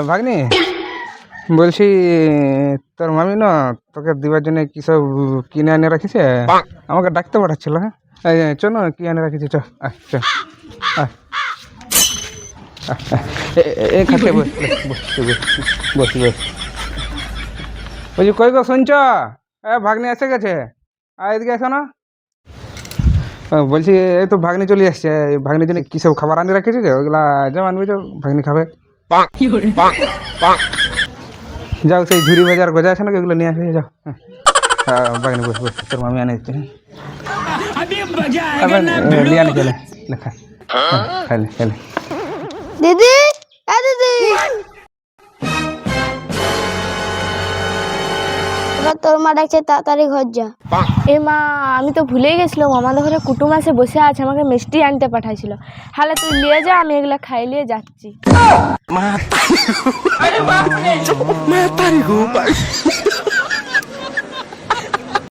ভাগ্নি, বলছি তোর মামি না তোকে দিবার জন্য কি সব কিনে এনে রাখিছে, আমাকে ডাকতে পাঠাচ্ছিল। হ্যাঁ, চল না, কি এনে রাখিছে, চ চ খাটে বস বস। বলছি কই গো, শুনছ? ভাগ্নি এসে গেছে, এদিকে এসো না। বলছি এই তো ভাগ্নি চলে আসছে, ভাগ্নির জন্য কি সব খাবার আনি রাখেছে, যে ওইগুলা যাও আনবি, যাও ভাগ্নি খাবে। যাও সেই ঝুড়ি বাজার গজা আছে না, ওইগুলো নিয়ে আসবে, যাও। হ্যাঁ ভাগ্নি বস বস, তোর মামি আনে দিচ্ছে। নিয়ে আনে চলে লেখা, খাইলে খাইলে। দিদি, দিদি, তোর মা ডাকছে, তাড়াতাড়ি ঘর যা। এ মা, আমি তো ভুলেই গেছিলাম, আমাদের ঘরে কুটুম আসে বসে আছে, আমাকে মিষ্টি আনতে পাঠাইছিল। হালে তুই নিয়ে যা, আমি এগুলা খাই নিয়ে যাচ্ছি।